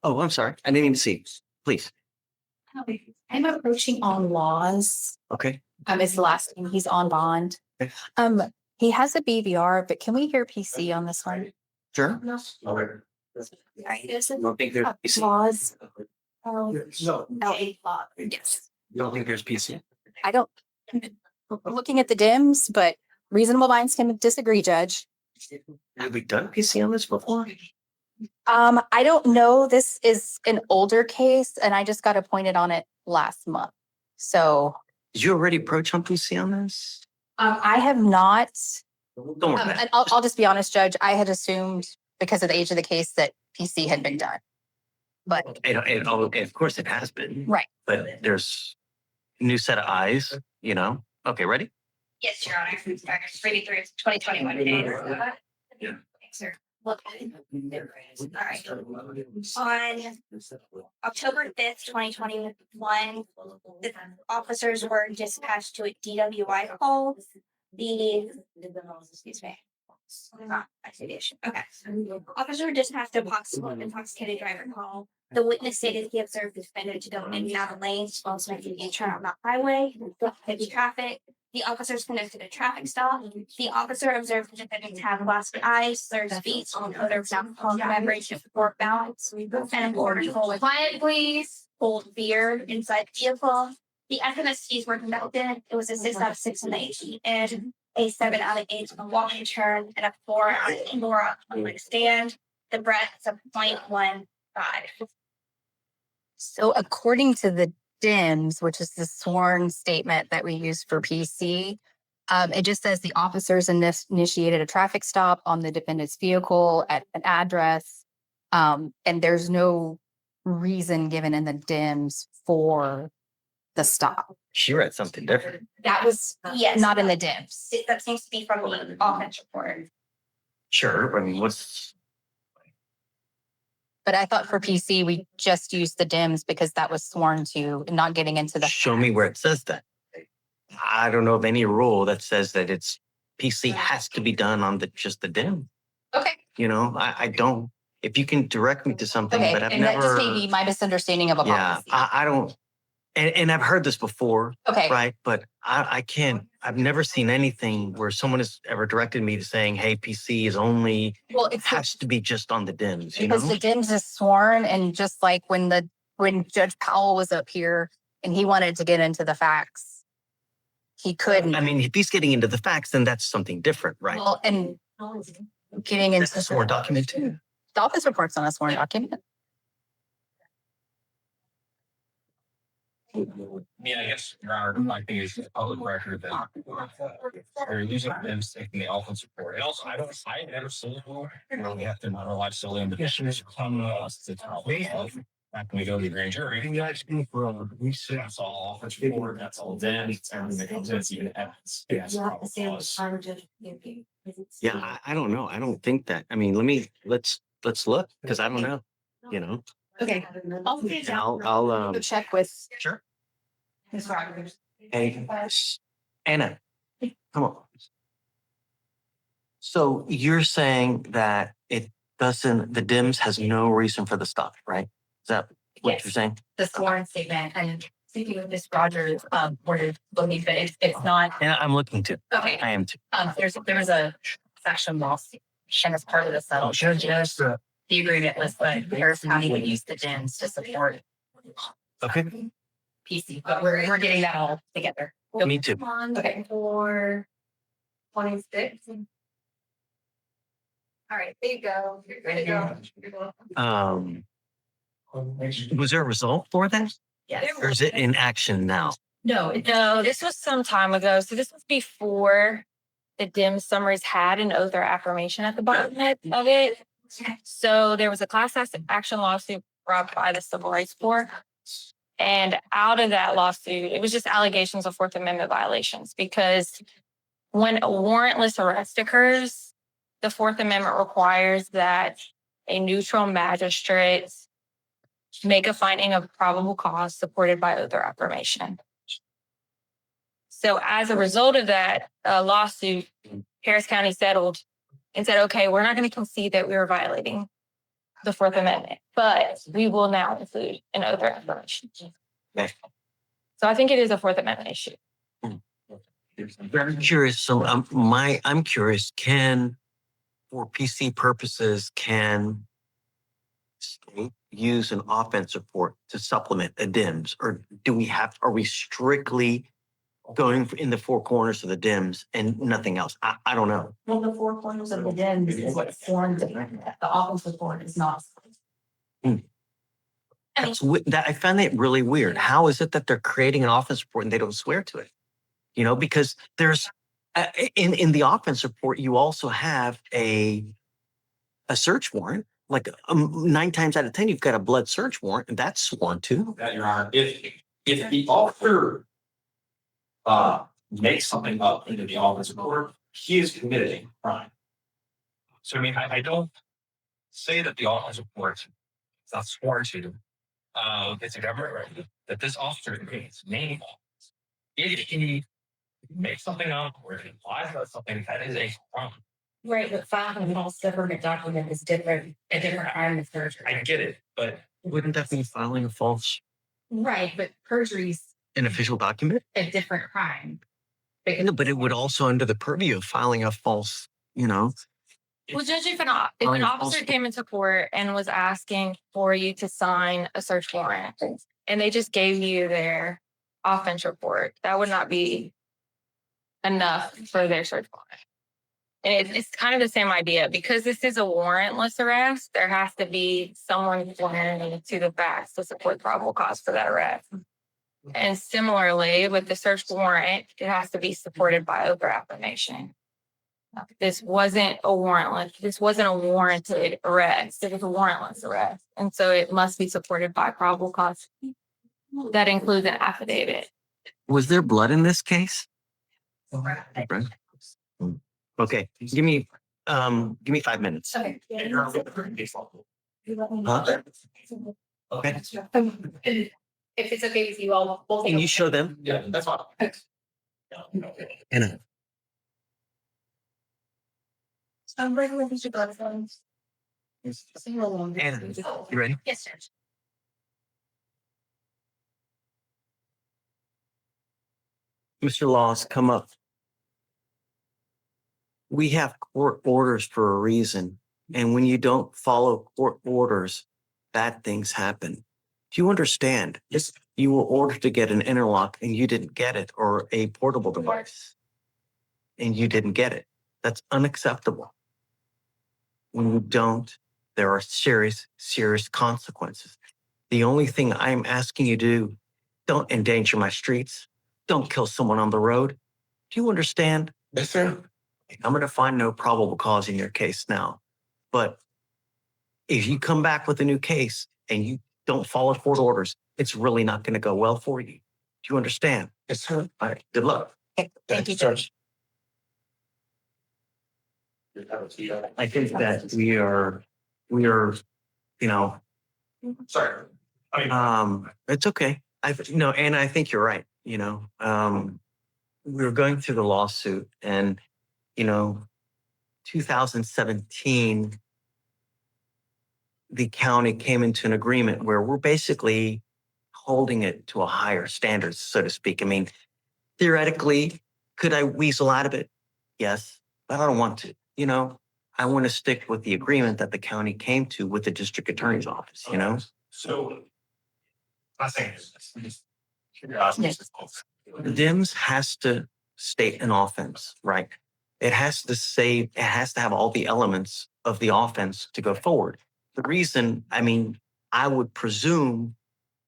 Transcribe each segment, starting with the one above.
Oh, I'm sorry. I didn't even see. Please. I'm approaching on laws. Okay. Is the last name. He's on bond. Okay. He has a BVR, but can we hear PC on this one? Sure. All right. Is it Don't think there's PC. laws? No. LA law. Yes. You don't think there's PC? I don't. I'm looking at the dims, but reasonable minds can disagree, Judge. Have we done PC on this before? I don't know. This is an older case, and I just got appointed on it last month. So Did you already approach on PC on this? I have not. Don't worry. And I'll just be honest, Judge. I had assumed because of the age of the case that PC had been done. But Of course it has been. Right. But there's a new set of eyes, you know? Okay, ready? Yes, Your Honor. Reading through 2021 days. Yeah. Thanks, sir. Look. All right. On October 5th, 2021, the officers were dispatched to a DWI call. Excuse me. Okay. Officer were dispatched to a possible intoxicated driver call. The witness stated he observed the defendant to go in and out of lanes while making a turn on the highway, heavy traffic. The officers conducted a traffic stop. The officer observed the defendant to have glassy eyes, slurred speech, and odor of alcohol beverage of poor balance, and an order to quiet, please. Hold beer inside the vehicle. The FMSTs were conducted. It was a 6 out of 6 on the AT and a 7 out of 8 on the walking turn, and a 4 out of 4 on the stand. The breath is a 0.15. so according to the DIMS, which is the sworn statement that we use for PC, it just says the officers initiated a traffic stop on the defendant's vehicle at an address, and there's no reason given in the DIMS for the stop. She read something different. That was Yes. not in the DIMS. That seems to be from the offense report. Sure. I mean, what's But I thought for PC, we just used the DIMS because that was sworn to, not getting into the. show me where it says that? I don't know of any rule that says that it's PC has to be done on just the DIM. Okay. You know, I don't. If you can direct me to something, Okay. but I've And never. that just may be my misunderstanding of a Yeah, policy. I don't. And I've heard this before, Okay. right? But I can't. I've never seen anything where someone has ever directed me to saying, "Hey, PC is only Well, it's has to be just on the DIMS." You because know? the DIMS is sworn, and just like when Judge Powell was up here and he wanted to get into the facts, he couldn't. I mean, if he's getting into the facts, then that's something different, right? Well, and getting into That's a sworn document too. the office reports on a sworn document. Yeah, I guess, Your Honor, my thing is the public record that they're using them taking the offense report. And also, I never seen it before. We have to not rely solely on the petitioners come to us to tell me. Not when we go to the grand jury. You guys can for research. That's all offense report. That's all then. It's everything that comes in. It's even evidence. Yeah, I don't know. I don't think that. I mean, let's look because I don't know. You know. Okay. And I'll Go check with sure. Ms. Rogers. Hey, Anna, come on. So you're saying that it doesn't. The DIMS has no reason for the stop, right? Is that what Yes. you're saying? The sworn statement, and speaking with Ms. Rogers, we're looking, but it's not. And I'm looking to. Okay. I am too. There was a section lawsuit, and as part of the settlement, the agreement was that Harris County would use the DIMS to support Okay. PC, but we're getting that all together. Me too. Okay. For 26. All right, there you go. You're good to go. Was there a result for that, Yes. or is it in action now? No, This was some time ago. So this was before the DIM summaries had an oath or affirmation at the bottom of it. So there was a class action lawsuit brought by the Civil Rights Board. And out of that lawsuit, it was just allegations of Fourth Amendment violations because when a warrantless arrest occurs, the Fourth Amendment requires that a neutral magistrate make a finding of probable cause supported by oath or affirmation. So as a result of that lawsuit, Harris County settled and said, okay, we're not going to concede that we were violating the Fourth Amendment, but we will now include an other information. Okay. So I think it is a Fourth Amendment issue. Very curious. So I'm curious, for PC purposes, can state use an offense report to supplement a DIMS, or are we strictly going in the four corners of the DIMS and nothing else? I don't know. Well, the four corners of the DIMS is what forms it. The office report is not. I find that really weird. How is it that they're creating an offense report and they don't swear to it? You know, because there's in the offense report, you also have a search warrant. Like 9 times out of 10, you've got a blood search warrant, and that's sworn to. That, Your Honor, if the officer makes something up into the office report, he is committing a crime. So I mean, I don't say that the office report is not sworn to. It's a government record that this officer is name. If he makes something up or if he lies about something, that is a crime. Right, but filing a false government document is different, a different crime than perjury. I get it, but Wouldn't that be filing a false Right, but perjury's an official document? a different crime. No, but it would also under the purview of filing a false, Well, Judge, if an Filing a officer false- came into court and was asking for you to sign a search warrant and they just gave you their offense report, that would not be enough for their search warrant. And it's kind of the same idea. Because this is a warrantless arrest, there has to be someone sworn to the facts to support probable cause for that arrest. And similarly, with the search warrant, it has to be supported by oath or affirmation. This wasn't a warranted arrest. It was a warrantless arrest. And so it must be supported by probable cause. That includes an affidavit. Was there blood in this case? Right. Okay, give me 5 minutes. Okay. Huh? Okay. If it's okay with you, I'll. we'll take Can a- you show them? yeah, that's fine. Anna, I'm bringing with you gloves on. Anna, you ready? Yes, Judge. Mr. Laws, come up. We have court orders for a reason. And when you don't follow court orders, bad things happen. Do you understand? Yes, you were ordered to get an interlock and you didn't get it, or a portable device and you didn't get it. That's unacceptable. When you don't, there are serious, serious consequences. The only thing I'm asking you to do, don't endanger my streets. Don't kill someone on the road. Do you understand? Yes, sir. I'm going to find no probable cause in your case now. But if you come back with a new case and you don't follow court orders, it's really not going to go well for you. Do you understand? Yes, sir. All right. Good luck. Thank you, Judge. I think that we are, Sorry. I mean, it's okay. And I think you're right. We were going through the lawsuit and, 2017, the county came into an agreement where we're basically holding it to a higher standard, so to speak. I mean, theoretically, could I weasel out of it? Yes, but I don't want to. I want to stick with the agreement that the county came to with the district attorney's office, So, I'm saying this. The DIMS has to state an offense, right? It has to have all the elements of the offense to go forward. The reason, I would presume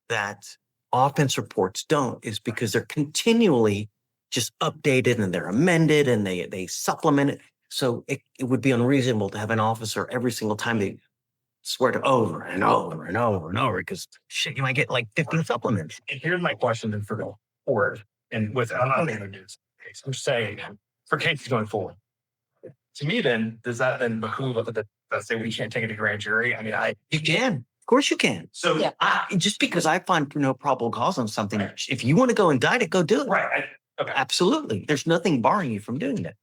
that offense reports don't is because they're continually just updated and they're amended and they supplement it. So it would be unreasonable to have an officer every single time they swear to over and over and over and over, because shit, you might get like 15 supplements. And here's my question then for going forward. And I'm not going to do this case. I'm just saying for cases going forward. To me, then, does that then behoove that say we can't take it to grand jury? You can. Of course you can. So Yeah. Just because I find no probable cause on something, if you want to go indict it, go do it. right. Okay. Absolutely. There's nothing barring you from doing that,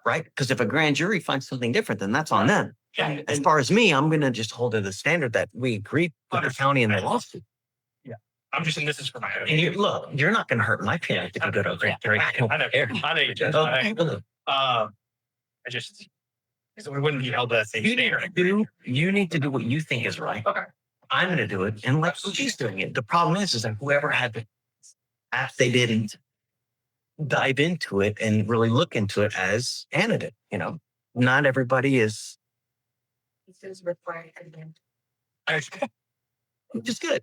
right? Because if a grand jury finds something different, then that's on them. Yeah. As far as me, I'm gonna just hold to the standard that we agreed with the county and the lawsuit. I'm just saying this is for my. And you look, you're not gonna hurt my feelings if you go to a grand jury. I know you just, I just, because we wouldn't be held to that same standard. You need to do what you think is right. Okay. I'm gonna do it, and like she's doing it. The problem is that whoever had the app, they didn't dive into it and really look into it as Anna did. You know, not everybody is, This is required. I- which is good.